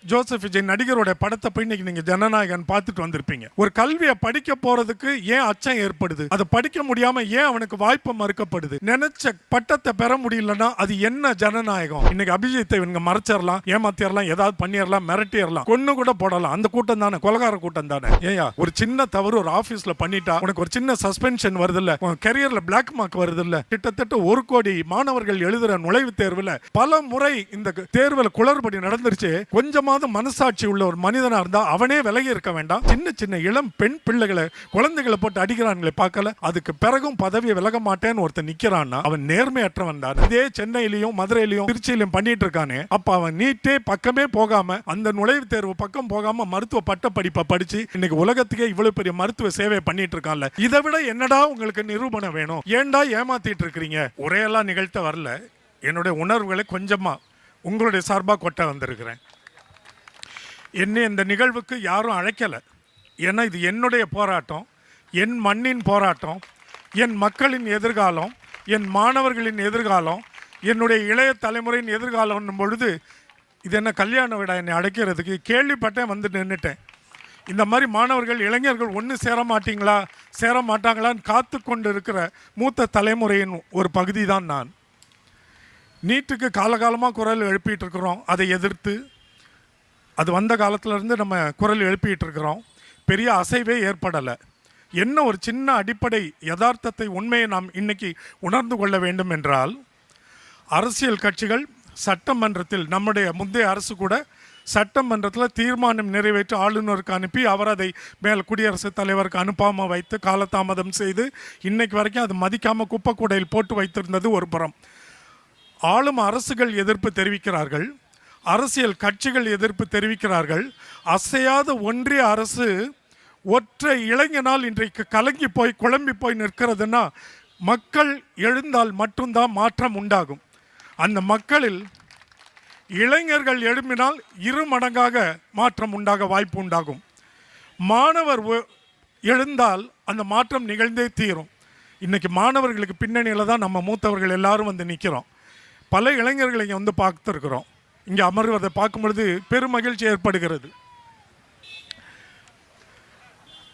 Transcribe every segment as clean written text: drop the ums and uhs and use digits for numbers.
Joseph Vijay நடிகரோட படத்தை போய் இன்னைக்கு நீங்க ஜனநாயகன் பார்த்துட்டு வந்திருப்பீங்க. ஒரு கல்வியை படிக்க போறதுக்கு ஏன் அச்சம் ஏற்படுது? அதை படிக்க முடியாம ஏன் அவனுக்கு வாய்ப்பு மறுக்கப்படுது? நினைச்ச பட்டத்தை பெற முடியலன்னா அது என்ன ஜனநாயகம்? இன்னைக்கு அபிஜித்தை இவங்க மறைச்சிடலாம், ஏமாத்திரலாம், ஏதாவது பண்ணிடலாம், மிரட்டிடலாம், கொன்னு கூட போடலாம். அந்த கூட்டம் தானே கொலகார கூட்டம் தானே. ஏயா ஒரு சின்ன தவறு ஒரு ஆபீஸ்ல பண்ணிட்டா உனக்கு ஒரு சின்ன சஸ்பென்ஷன் வருது இல்ல, உன் கரியர்ல பிளாக் மார்க் வருது இல்ல. கிட்டத்தட்ட 1 கோடி மாணவர்கள் எழுதுற நுழைவுத் தேர்வுல பல முறை இந்த தேர்வுல குளறுபடி நடந்துருச்சு. கொஞ்சமாவது மனசாட்சி உள்ள ஒரு மனிதனா இருந்தா அவனே விலகி இருக்க வேண்டாம்? சின்ன சின்ன இளம் பெண் பிள்ளைகளை குழந்தைகளை போட்டு அடிக்கிறாங்களே பார்க்கல. அதுக்கு பிறகும் பதவியை விலக மாட்டேன்னு ஒருத்தன் நிக்கிறான்னா அவன் நேர்மையற்றவன் தான். இதே சென்னையிலையும் மதுரையிலையும் திருச்சியிலும் பண்ணிட்டு இருக்கானே. அப்ப அவன் நீட்டே பக்கமே போகாம, அந்த நுழைவுத் தேர்வு பக்கம் போகாம மருத்துவ பட்ட படிப்பை படிச்சு இன்னைக்கு உலகத்துக்கே இவ்வளவு பெரிய மருத்துவ சேவை பண்ணிட்டு இருக்கான்ல. இதை விட என்னடா உங்களுக்கு நிரூபணம் வேணும்? ஏன்டா ஏமாத்திட்டு இருக்கிறீங்க? உரையெல்லாம் நிகழ்த்த வரல, என்னுடைய உணர்வுகளை கொஞ்சமா உங்களுடைய சார்பாக கொட்ட வந்திருக்கிறேன். என்னை இந்த நிகழ்வுக்கு யாரும் அழைக்கலை. ஏன்னா இது என்னுடைய போராட்டம், என் மண்ணின் போராட்டம், என் மக்களின் எதிர்காலம், என் மாணவர்களின் எதிர்காலம், என்னுடைய இளைய தலைமுறையின் எதிர்காலம் பொழுது இது என்ன கல்யாண விடா என்னை அழைக்கிறதுக்கு? கேள்விப்பட்டேன், வந்து நின்றுட்டேன். இந்த மாதிரி மாணவர்கள் இளைஞர்கள் ஒன்று சேர மாட்டீங்களா சேர மாட்டாங்களான்னு காத்து கொண்டு இருக்கிற மூத்த தலைமுறையின் ஒரு பகுதி தான் நான். நீட்டுக்கு காலகாலமாக குரல் எழுப்பிட்டு இருக்கிறோம். அதை எதிர்த்து அது வந்த காலத்திலேருந்து நம்ம குரல் எழுப்பிட்டு இருக்கிறோம். பெரிய அசைவே ஏற்படலை. என்ன ஒரு சின்ன அடிப்படை யதார்த்தத்தை, உண்மையை நாம் இன்னைக்கு உணர்ந்து கொள்ள வேண்டும் என்றால், அரசியல் கட்சிகள் சட்டமன்றத்தில், நம்முடைய முந்தைய அரசு கூட சட்டமன்றத்தில் தீர்மானம் நிறைவேற்றி ஆளுநருக்கு அனுப்பி அவர் அதை மேல் குடியரசுத் தலைவருக்கு அனுப்பாமல் வைத்து காலதாமதம் செய்து இன்னைக்கு வரைக்கும் அது மதிக்காமல் குப்பை கூடையில் போட்டு வைத்திருந்தது ஒரு புறம். ஆளும் அரசுகள் எதிர்ப்பு தெரிவிக்கிறார்கள், அரசியல் கட்சிகள் எதிர்ப்பு தெரிவிக்கிறார்கள். அசையாத ஒன்றிய அரசு ஒற்றை இளைஞனால் இன்றைக்கு கலங்கி போய் குழம்பி போய் நிற்கிறதுனா, மக்கள் எழுந்தால் மட்டும்தான் மாற்றம் உண்டாகும். அந்த மக்களில் இளைஞர்கள் எழும்பினால் 2 மடங்காக மாற்றம் உண்டாக வாய்ப்பு உண்டாகும். மாணவர் எழுந்தால் அந்த மாற்றம் நிகழ்ந்தே தீரும். இன்னைக்கு மாணவர்களுக்கு பின்னணியில் தான் நம்ம மூத்தவர்கள் எல்லாரும் வந்து நிற்கிறோம். பல இளைஞர்களை இங்கே வந்து பார்த்துருக்குறோம். இங்கே அமர்வதை பார்க்கும் பொழுது பெரும் மகிழ்ச்சி ஏற்படுகிறது.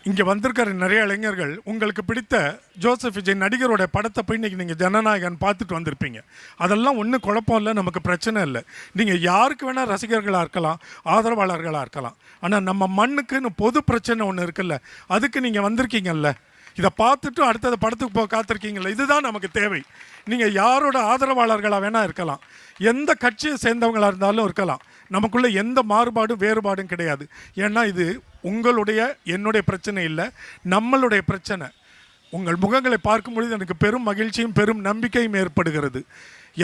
இங்கே வந்திருக்கிற நிறைய இளைஞர்கள் உங்களுக்கு பிடித்த ஜோசப் விஜய் நடிகரோட படத்தை போய் இன்றைக்கி நீங்கள் ஜனநாயகன் பார்த்துட்டு வந்திருப்பீங்க. அதெல்லாம் ஒன்றும் குழப்பம் இல்லை, நமக்கு பிரச்சனை இல்லை. நீங்கள் யாருக்கு வேணால் ரசிகர்களாக இருக்கலாம், ஆதரவாளர்களாக இருக்கலாம். ஆனால் நம்ம மண்ணுக்குன்னு பொது பிரச்சனை ஒன்று இருக்குல்ல, அதுக்கு நீங்கள் வந்திருக்கீங்கல்ல. இதை பார்த்துட்டு அடுத்தது படத்துக்கு போக காத்திருக்கீங்களா? இதுதான் நமக்கு தேவை. நீங்கள் யாரோட ஆதரவாளர்களாக வேணால் இருக்கலாம், எந்த கட்சியை சேர்ந்தவங்களாக இருந்தாலும் இருக்கலாம். நமக்குள்ளே எந்த மாறுபாடும் வேறுபாடும் கிடையாது. ஏன்னா இது உங்களுடைய என்னுடைய பிரச்சனை இல்லை, நம்மளுடைய பிரச்சனை. உங்கள் முகங்களை பார்க்கும் பொழுது எனக்கு பெரும் மகிழ்ச்சியும் பெரும் நம்பிக்கையும் ஏற்படுகிறது.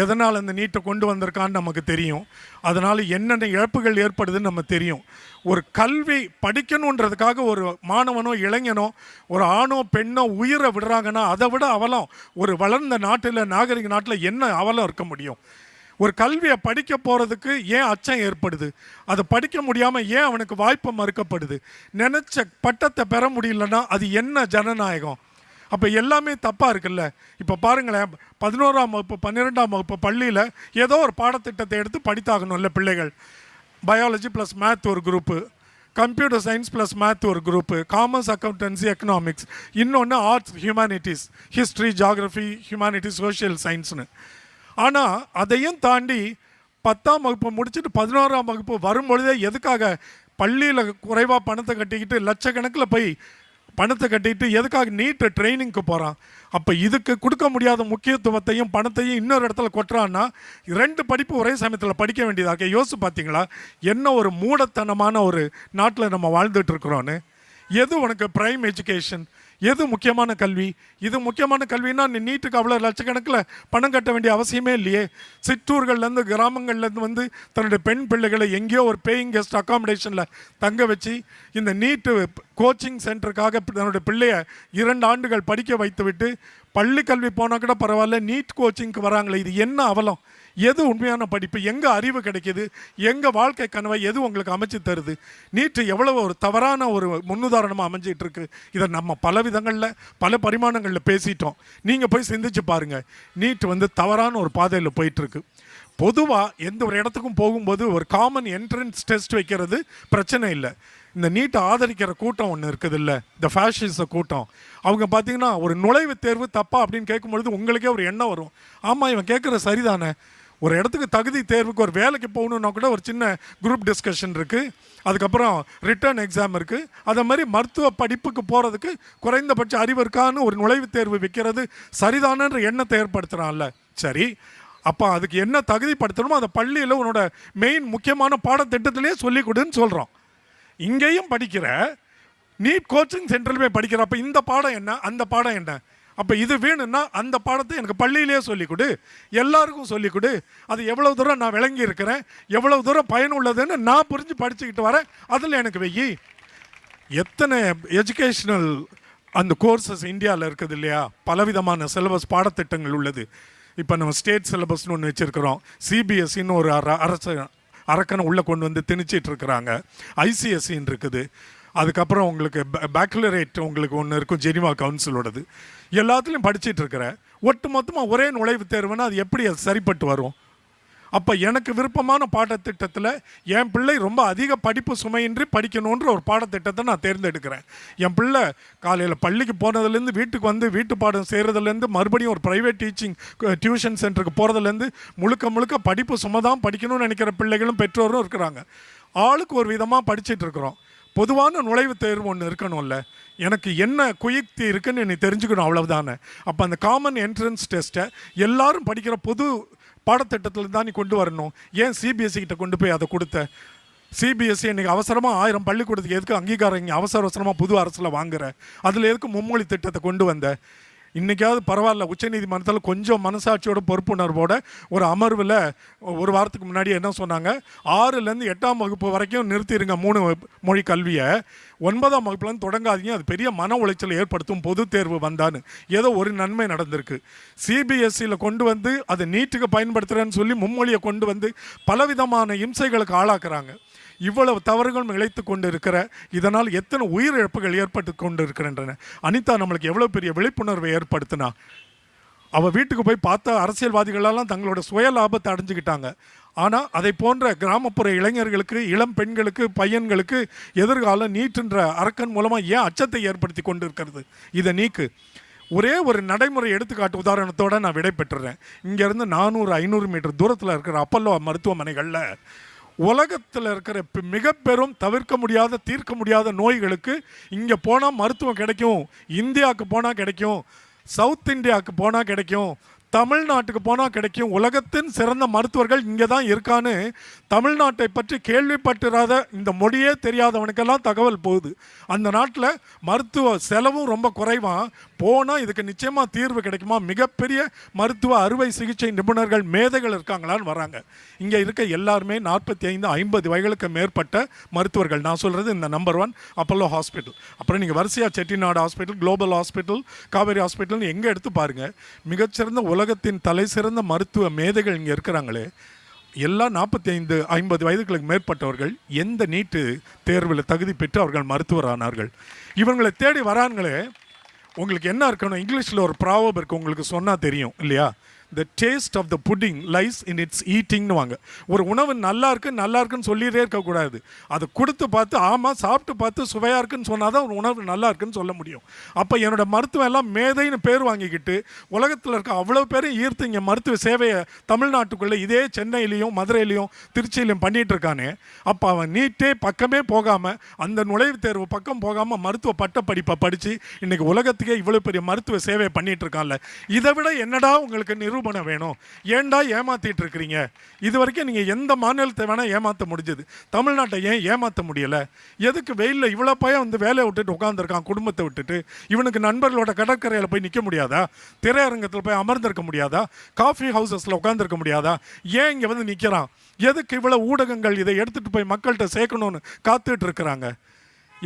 எதனால் அந்த நீட்டை கொண்டு வந்திருக்கான்னு நமக்கு தெரியும். அதனால் என்னென்ன இழப்புகள் ஏற்படுதுன்னு நம்ம தெரியும். ஒரு கல்வி படிக்கணுன்றதுக்காக ஒரு மாணவனோ இளைஞனோ ஒரு ஆணோ பெண்ணோ உயிரை விடுறாங்கன்னா அதை விட அவலம் ஒரு வளர்ந்த நாட்டில், நாகரிக நாட்டில் என்ன அவலம் இருக்க முடியும்? ஒரு கல்வியை படிக்க போகிறதுக்கு ஏன் அச்சம் ஏற்படுது? அதை படிக்க முடியாமல் ஏன் அவனுக்கு வாய்ப்பு மறுக்கப்படுது? நினச்ச பட்டத்தை பெற முடியலன்னா அது என்ன ஜனநாயகம்? அப்போ எல்லாமே தப்பாக இருக்குல்ல. இப்போ பாருங்களேன், 11ஆம் வகுப்பு 12ஆம் வகுப்பு பள்ளியில் ஏதோ ஒரு பாடத்திட்டத்தை எடுத்து படித்தாகணும்ல பிள்ளைகள். பயாலஜி ப்ளஸ் மேத் ஒரு group, computer science plus math ஒரு குரூப்பு, காமர்ஸ் அக்கௌண்டன்சி எக்கனாமிக்ஸ், இன்னொன்று arts humanities, history geography humanities social சயின்ஸ்னு. ஆனால் அதையும் தாண்டி 10ஆம் வகுப்பு முடிச்சுட்டு 11ஆம் வகுப்பு வரும்பொழுதே எதுக்காக பள்ளியில் குறைவாக பணத்தை கட்டிக்கிட்டு லட்சக்கணக்கில் போய் பணத்தை கட்டிட்டு எதுக்காக நீட் ட்ரைனிங்க்கு போகிறான்? அப்போ இதுக்கு கொடுக்க முடியாத முக்கியத்துவத்தையும் பணத்தையும் இன்னொரு இடத்துல கொட்டுறான்னா 2 படிப்பு ஒரே சமயத்தில் படிக்க வேண்டியதாக. யோசிச்சு பார்த்தீங்களா என்ன ஒரு மூடத்தனமான ஒரு நாட்டில் நம்ம வாழ்ந்துட்டு இருக்கிறோன்னு? எது உனக்கு பிரைம் எஜுகேஷன்? எது முக்கியமான கல்வி? இது முக்கியமான கல்வின்னா நீ நீட்டுக்கு அவ்வளோ லட்சக்கணக்கில் பணம் கட்ட வேண்டிய அவசியமே இல்லையே. சிற்றூர்கள்லேருந்து கிராமங்கள்லேருந்து வந்து தன்னுடைய பெண் பிள்ளைகளை எங்கேயோ ஒரு பேயிங் கெஸ்ட் அக்காமடேஷனில் தங்க வச்சு இந்த நீட்டு கோச்சிங் சென்டருக்காக தன்னுடைய பிள்ளைய 2 ஆண்டுகள் படிக்க வைத்து விட்டு பள்ளி கல்வி போனால் கூட பரவாயில்ல, நீட் கோச்சிங்க்கு வராங்களே, இது என்ன அவலம்? எது உண்மையான படிப்பு? எங்கே அறிவு கிடைக்கிது? எங்கே வாழ்க்கை கனவை எது உங்களுக்கு அமைச்சு தருது? நீட்டு எவ்வளவு ஒரு தவறான ஒரு முன்னுதாரணமாக அமைஞ்சிட்டு இருக்கு. இதை நம்ம பல விதங்களில் பல பரிமாணங்களில் பேசிட்டோம். நீங்கள் போய் சிந்திச்சு பாருங்கள். நீட் வந்து தவறான ஒரு பாதையில் போயிட்டுருக்கு. பொதுவாக எந்த ஒரு இடத்துக்கும் போகும்போது ஒரு காமன் என்ட்ரன்ஸ் டெஸ்ட் வைக்கிறது பிரச்சனை இல்லை. இந்த நீட்டை ஆதரிக்கிற கூட்டம் ஒன்று இருக்குது இல்லை, இந்த ஃபேஷிச கூட்டம், அவங்க பார்த்தீங்கன்னா ஒரு நுழைவுத் தேர்வு தப்பா அப்படின்னு கேட்கும்பொழுது உங்களுக்கே ஒரு எண்ணம் வரும், ஆமாம் இவன் கேட்குற சரிதானே. ஒரு இடத்துக்கு தகுதி தேர்வுக்கு ஒரு வேலைக்கு போகணுன்னா கூட ஒரு சின்ன குரூப் டிஸ்கஷன் இருக்குது, அதுக்கப்புறம் ரிட்டர்ன் எக்ஸாம் இருக்குது. அதே மாதிரி மருத்துவ படிப்புக்கு போகிறதுக்கு குறைந்தபட்ச அறிவு இருக்கான்னு ஒரு நுழைவுத் தேர்வு வைக்கிறது சரிதானன்ற எண்ணத்தை ஏற்படுத்துகிறான்ல. சரி, அப்போ அதுக்கு என்ன தகுதிப்படுத்தணுமோ அதை பள்ளியில் உன்னோட மெயின் முக்கியமான பாடத்திட்டத்திலே சொல்லிக் கொடுன்னு சொல்கிறோம். இங்கேயும் படிக்கிற நீட் கோச்சிங் சென்டரில் போய் படிக்கிற, அப்போ இந்த பாடம் என்ன அந்த பாடம் என்ன, அப்போ இது வேணும்னா அந்த பாடத்தை எனக்கு பள்ளியிலே சொல்லிக் கொடு, எல்லாருக்கும் சொல்லிக் கொடு. அது எவ்வளோ தூரம் நான் விளங்கி இருக்கிறேன், எவ்வளோ தூரம் பயனுள்ளதுன்னு நான் புரிஞ்சு படிச்சுக்கிட்டு வரேன், அதில் எனக்கு வெயி. எத்தனை எஜுகேஷ்னல் அந்த கோர்சஸ் இந்தியாவில் இருக்குது இல்லையா, பலவிதமான சிலபஸ் பாடத்திட்டங்கள் உள்ளது. இப்போ நம்ம ஸ்டேட் சிலபஸ்னு ஒன்று வச்சுருக்கிறோம், சிபிஎஸ்சின்னு ஒரு அரக்கனை உள்ளே கொண்டு வந்து திணிச்சிட்டு இருக்கிறாங்க, ஐசிஎஸ்சின்னு இருக்குது, அதுக்கப்புறம் உங்களுக்கு பேக்குலரேட் உங்களுக்கு ஒன்று இருக்கும் ஜெனிவா கவுன்சிலோடது. எல்லாத்துலேயும் படிச்சுட்டு இருக்கிற ஒட்டு மொத்தமாக ஒரே நுழைவுத் தேர்வுன்னா அது எப்படி அது சரிப்பட்டு வரும்? அப்போ எனக்கு விருப்பமான பாடத்திட்டத்தில் என் பிள்ளை ரொம்ப அதிக படிப்பு சுமையின்றி படிக்கணுன்ற ஒரு பாடத்திட்டத்தை நான் தேர்ந்தெடுக்கிறேன். என் பிள்ளை காலையில் பள்ளிக்கு போனதுலேருந்து வீட்டுக்கு வந்து வீட்டு பாடம் செய்கிறதுலேருந்து மறுபடியும் ஒரு ப்ரைவேட் டியூஷன் சென்டருக்கு போகிறதுலேருந்து முழுக்க முழுக்க படிப்பு சுமை தான் படிக்கணும்னு நினைக்கிற பிள்ளைகளும் பெற்றோரும் இருக்கிறாங்க. ஆளுக்கு ஒரு விதமாக படிச்சுட்டு இருக்கிறோம். பொதுவான நுழைவுத் தேர்வு ஒன்று இருக்கணும்ல, எனக்கு என்ன குயுக்தி இருக்குன்னு நீ தெரிஞ்சுக்கணும், அவ்வளவுதானே. அப்போ அந்த காமன் என்ட்ரன்ஸ் டெஸ்ட்டை எல்லாரும் படிக்கிற பொது பாடத்திட்டத்தில் தான் நீ கொண்டு வரணும். ஏன் சிபிஎஸ்சி கிட்ட கொண்டு போய் அதை கொடுத்த? சிபிஎஸ்சி இன்றைக்கி அவசரமாக 1000 பள்ளிக்கூடத்துக்கு எதுக்கு அங்கீகாரம் இங்கே அவசரமாக புது அரசில் வாங்குற? அதில் எதுக்கு மும்மொழி திட்டத்தை கொண்டு வந்த? இன்றைக்காவது பரவாயில்ல, உச்சநீதிமன்றத்தில் கொஞ்சம் மனசாட்சியோட பொறுப்புணர்வோட ஒரு அமர்வில் ஒரு வாரத்துக்கு முன்னாடி என்ன சொன்னாங்க, 6லேருந்து 8ஆம் வகுப்பு வரைக்கும் நிறுத்திடுங்க 3 மொழி கல்வியை, 9ஆம் வகுப்புலேருந்து தொடங்காதீங்க, அது பெரிய மன உளைச்சல் ஏற்படுத்தும் பொது தேர்வு வந்தான்னு. ஏதோ ஒரு நன்மை நடந்திருக்கு. சிபிஎஸ்சியில் கொண்டு வந்து அதை நீட்டுக்கு பயன்படுத்துகிறேன்னு சொல்லி மும்மொழியை கொண்டு வந்து பலவிதமான இம்சைகளுக்கு ஆளாக்குறாங்க. இவ்வளவு தவறுகளும் இழைத்து கொண்டு இருக்கிற இதனால் எத்தனை உயிரிழப்புகள் ஏற்பட்டு கொண்டு இருக்கின்றன. அனிதா நம்மளுக்கு எவ்வளோ பெரிய விழிப்புணர்வை ஏற்படுத்தினா. அவள் வீட்டுக்கு போய் பார்த்த அரசியல்வாதிகளெல்லாம் தங்களோட சுய லாபத்தை அடைஞ்சிக்கிட்டாங்க. ஆனால் அதை போன்ற கிராமப்புற இளைஞர்களுக்கு, இளம் பெண்களுக்கு, பையன்களுக்கு எதிர்காலம் நீட்டுன்ற அரக்கன் மூலமாக ஏன் அச்சத்தை ஏற்படுத்தி கொண்டு இருக்கிறது? இதை நீக்கு. ஒரே ஒரு நடைமுறை எடுத்துக்காட்டு உதாரணத்தோடு நான் விடை பெற்றுறேன். இங்கேருந்து 400-500 மீட்டர் தூரத்தில் இருக்கிற அப்பல்லோ மருத்துவமனைகளில் உலகத்தில் இருக்கிற மிக பெரும் தவிர்க்க முடியாத தீர்க்க முடியாத நோய்களுக்கு இங்கே போனால் மருத்துவம் கிடைக்கும். இந்தியாவுக்கு போனால் கிடைக்கும், சவுத் இந்தியாவுக்கு போனால் கிடைக்கும், தமிழ்நாட்டுக்கு போனால் கிடைக்கும். உலகத்தின் சிறந்த மருத்துவர்கள் இங்கே தான் இருக்கான்னு தமிழ்நாட்டை பற்றி கேள்விப்பட்டிராத, இந்த மொழியே தெரியாதவனுக்கெல்லாம் தகவல் போகுது. அந்த நாட்டில் மருத்துவ செலவும் ரொம்ப குறைவாக போனால் இதுக்கு நிச்சயமாக தீர்வு கிடைக்குமா, மிகப்பெரிய மருத்துவ அறுவை சிகிச்சை நிபுணர்கள் மேதைகள் இருக்காங்களான்னு வராங்க. இங்கே இருக்க எல்லாருமே 45-50 வயதுக்கு மேற்பட்ட மருத்துவர்கள். நான் சொல்கிறது இந்த நம்பர் 1 அப்பல்லோ ஹாஸ்பிட்டல். அப்புறம் நீங்கள் வரிசையாக Chettinad hospital, global hospital, Kaveri ஹாஸ்பிட்டல்னு எங்கே எடுத்து பாருங்கள், மிகச்சிறந்த உலகத்தின் தலை சிறந்த மருத்துவ மேதைகள் இங்கே இருக்கிறாங்களே, எல்லாம் 45-50 வயதுகளுக்கு மேற்பட்டவர்கள் எந்த நீட்டு தேர்வில் தகுதி பெற்று அவர்கள் மருத்துவர் ஆனார்கள். இவங்களை தேடி வராங்களே. உங்களுக்கு என்ன இருக்கணும், இங்கிலீஷில் ஒரு ப்ராவர்ப் இருக்குது, உங்களுக்கு சொன்னால் தெரியும் இல்லையா, the taste of the pudding lies in its eatingனு வாங்க. ஒரு உணவு நல்லா இருக்குன்னு சொல்லிகிட்டே இருக்கக்கூடாது, அதை கொடுத்து பார்த்து ஆமாம் சாப்பிட்டு பார்த்து சுவையாக இருக்குன்னு சொன்னால் தான் ஒரு உணவு நல்லா இருக்குன்னு சொல்ல முடியும். அப்போ என்னோட மருத்துவம் எல்லாம் மேதைன்னு பேர் வாங்கிக்கிட்டு உலகத்தில் இருக்க அவ்வளோ பேரும் ஈர்த்து இங்கே மருத்துவ சேவையை தமிழ்நாட்டுக்குள்ளே இதே சென்னையிலையும் மதுரையிலையும் திருச்சியிலையும் பண்ணிகிட்டு இருக்கானே. அப்போ அவன் நீட்டே பக்கமே போகாமல், அந்த நுழைவுத் தேர்வு பக்கம் போகாமல் மருத்துவ பட்ட படிப்பை படித்து இன்றைக்கி உலகத்துக்கே இவ்வளோ பெரிய மருத்துவ சேவையை பண்ணிகிட்டு இருக்கான்ல. இதை விட என்னடா உங்களுக்கு நிரூபணம் வேணும்? ஏன்டா ஏமாத்திட்டு இருக்கிறீங்க? இது வரைக்கும் நீங்க எந்த மாநிலத்தை வேணா ஏமாத்த முடிஞ்சது, தமிழ்நாட்டை ஏன் ஏமாத்த முடியல? எதுக்கு வெயிலில் இவ்வளோ பையன் வந்து வேலையை விட்டுட்டு உட்காந்துருக்கான், குடும்பத்தை விட்டுட்டு? இவனுக்கு நண்பர்களோட கடற்கரையில் போய் நிற்க முடியாதா? திரையரங்கத்தில் போய் அமர்ந்திருக்க முடியாதா? காஃபி ஹவுசஸில் உட்காந்துருக்க முடியாதா? ஏன் இங்கே வந்து நிற்கிறான்? எதுக்கு இவ்வளோ ஊடகங்கள் இதை எடுத்துகிட்டு போய் மக்கள்கிட்ட சேர்க்கணும்னு காத்துட்டு இருக்கிறாங்க?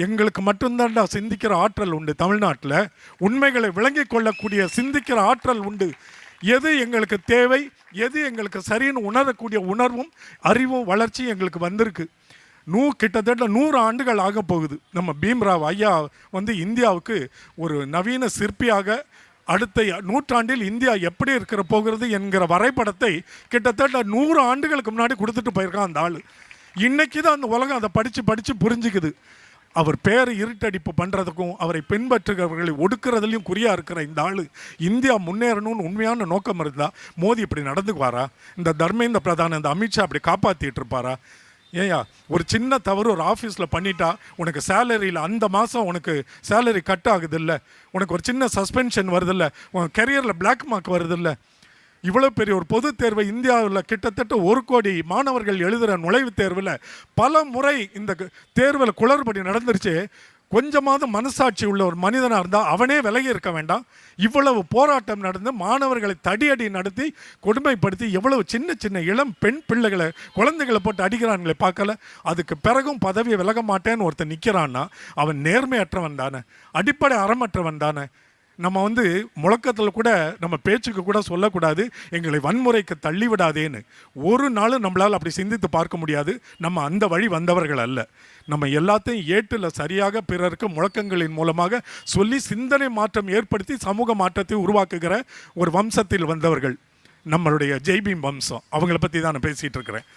எங்களுக்கு மட்டும்தான்டா சிந்திக்கிற ஆற்றல் உண்டு தமிழ்நாட்டில், உண்மைகளை விளங்கி கொள்ளக்கூடிய சிந்திக்கிற ஆற்றல் உண்டு. எது எங்களுக்கு தேவை, எது எங்களுக்கு சரின்னு உணரக்கூடிய உணர்வும் அறிவும் வளர்ச்சியும் எங்களுக்கு வந்திருக்கு. கிட்டத்தட்ட 100 ஆண்டுகள் ஆக போகுது. நம்ம பீம்ராவ் ஐயா வந்து இந்தியாவுக்கு ஒரு நவீன சிற்பியாக அடுத்த நூற்றாண்டில் இந்தியா எப்படி இருக்கிற போகிறது என்கிற வரைபடத்தை கிட்டத்தட்ட 100 ஆண்டுகளுக்கு முன்னாடி கொடுத்துட்டு போயிருக்கான் அந்த ஆள். இன்னைக்கு தான் அந்த உலகம் அதை படித்து புரிஞ்சுக்குது. அவர் பேர் இருட்டடிப்பு பண்ணுறதுக்கும் அவரை பின்பற்றுகிறவர்களை ஒடுக்கிறதுலையும் குறியாக இருக்கிற இந்த ஆள் இந்தியா முன்னேறணும்னு உண்மையான நோக்கம் இருந்தால் மோடி இப்படி நடந்துக்குவாரா? இந்த தர்மேந்திர பிரதான், இந்த அமித்ஷா அப்படி காப்பாற்றிட்டு இருப்பாரா? ஏயா, ஒரு சின்ன தவறு ஒரு ஆஃபீஸில் பண்ணிட்டா உனக்கு சேலரியில் அந்த மாதம் உனக்கு சேலரி கட் ஆகுது இல்லை, உனக்கு ஒரு சின்ன சஸ்பென்ஷன் வருதில்ல, உன் கெரியரில் பிளாக் மார்க் வருதில்ல. இவ்வளோ பெரிய ஒரு பொது தேர்வை இந்தியாவில் கிட்டத்தட்ட 1 கோடி மாணவர்கள் எழுதுகிற நுழைவுத் தேர்வில் பல முறை இந்த தேர்வில் குளறுபடி நடந்துருச்சு. கொஞ்சமாவது மனசாட்சி உள்ள ஒரு மனிதனாக இருந்தால் அவனே விலகி இருக்க வேண்டாம். இவ்வளவு போராட்டம் நடந்து மாணவர்களை தடியடி நடத்தி கொடுமைப்படுத்தி எவ்வளவு சின்ன சின்ன இளம் பெண் பிள்ளைகளை குழந்தைகளை போட்டு அடிக்கிறான்களே பார்க்கல. அதுக்கு பிறகும் பதவியை விலக மாட்டேன்னு ஒருத்தன் நிற்கிறான்னா அவன் நேர்மையற்றவன் தானே, அடிப்படை அறமற்றவன் தானே. நம்ம முழக்கத்தில் கூட நம்ம பேச்சுக்கு கூட சொல்லக்கூடாது எங்களை வன்முறைக்கு தள்ளிவிடாதேன்னு. ஒரு நாளும் நம்மளால் அப்படி சிந்தித்து பார்க்க முடியாது. நம்ம அந்த வழி வந்தவர்கள் அல்ல. நம்ம எல்லாத்தையும் ஏட்டில் சரியாக பிறருக்கு முழக்கங்களின் மூலமாக சொல்லி சிந்தனை மாற்றம் ஏற்படுத்தி சமூக மாற்றத்தை உருவாக்குகிற ஒரு வம்சத்தில் வந்தவர்கள் நம்மளுடைய ஜெய்பீம் வம்சம். அவங்கள பற்றி தான் நான் பேசிகிட்டு இருக்கிறேன்.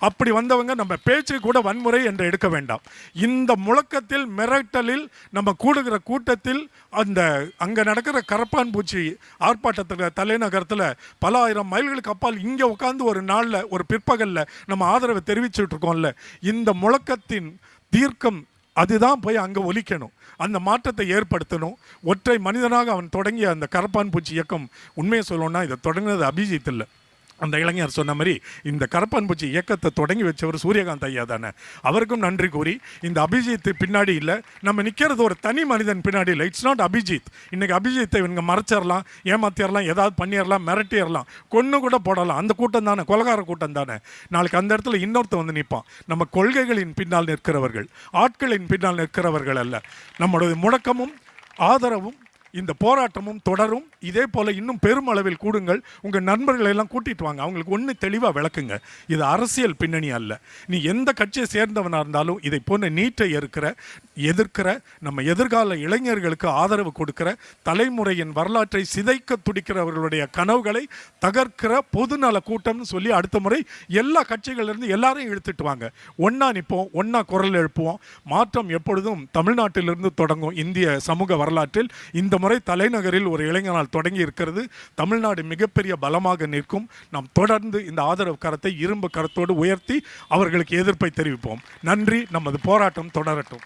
அப்படி வந்தவங்க நம்ம பேச்சு கூட வன்முறை என்று எடுக்க வேண்டாம். இந்த முழக்கத்தில் மிரட்டலில் நம்ம கூடுகிற கூட்டத்தில் அந்த அங்கே நடக்கிற கரப்பான் பூச்சி ஆர்ப்பாட்டத்தில் தலைநகரத்தில் பல ஆயிரம் மைல்களுக்கு அப்பால் இங்கே உட்காந்து ஒரு நாளில் ஒரு பிற்பகலில் நம்ம ஆதரவை தெரிவிச்சுட்டு இருக்கோம்ல, இந்த முழக்கத்தின் தீர்க்கம் அதுதான் போய் அங்கே ஒலிக்கணும், அந்த மாற்றத்தை ஏற்படுத்தணும். ஒற்றை மனிதனாக அவன் தொடங்கிய அந்த கரப்பான் பூச்சி இயக்கம், உண்மையை சொல்லணும்னா இதை தொடங்கினது அபிஜித் இல்லை, அந்த இளைஞர் சொன்ன மாதிரி இந்த கரப்பான் பூச்சி இயக்கத்தை தொடங்கி வச்சவர் சூரியகாந்த் ஐயா தானே. அவருக்கும் நன்றி கூறி இந்த அபிஜித் பின்னாடி இல்லை, நம்ம நிற்கிறது ஒரு தனி மனிதன் பின்னாடி இல்லை. It's not Abhijit. இன்றைக்கி அபிஜித்தை இவங்க மறைச்சிடலாம், ஏமாத்திடலாம், ஏதாவது பண்ணிடலாம், மிரட்டிடலாம், கொன்று கூட போடலாம். அந்த கூட்டம் தானே, கொலகார கூட்டம் தானே. நாளைக்கு அந்த இடத்துல இன்னொருத்த வந்து நிற்பான். நம்ம கொள்கைகளின் பின்னால் நிற்கிறவர்கள், ஆட்களின் பின்னால் நிற்கிறவர்கள் அல்ல. நம்மளுடைய முழக்கமும் ஆதரவும் இந்த போராட்டமும் தொடரும். இதே போல் இன்னும் பெருமளவில் கூடுங்கள். உங்கள் நண்பர்களை எல்லாம் கூட்டிட்டு வாங்க, அவங்களுக்கு ஒன்று தெளிவாக விளக்குங்க. இது அரசியல் பின்னணி அல்ல. நீ எந்த கட்சியை சேர்ந்தவனாக இருந்தாலும் இதை போன்ற நீட்டை எதிர்க்கிற நம்ம எதிர்கால இளைஞர்களுக்கு ஆதரவு கொடுக்கிற, தலைமுறையின் வரலாற்றை சிதைக்க துடிக்கிறவர்களுடைய கனவுகளை தகர்க்கிற பொதுநல கூட்டம்னு சொல்லி அடுத்த முறை எல்லா கட்சிகளிலிருந்து எல்லாரையும் இழுத்துட்டு வாங்க. ஒன்றா நிற்போம், ஒன்றா குரல் எழுப்புவோம். மாற்றம் எப்பொழுதும் தமிழ்நாட்டிலிருந்து தொடங்கும். இந்திய சமூக வரலாற்றில் இந்த முறை தலைநகரில் ஒரு இளைஞனால் தொடங்கி இருக்கிறது. தமிழ்நாடு மிகப்பெரிய பலமாக நிற்கும். நாம் தொடர்ந்து இந்த ஆதரவு கரத்தை இரும்பு கரத்தோடு உயர்த்தி அவர்களுக்கு எதிர்ப்பை தெரிவிப்போம். நன்றி. நமது போராட்டம் தொடரட்டும்.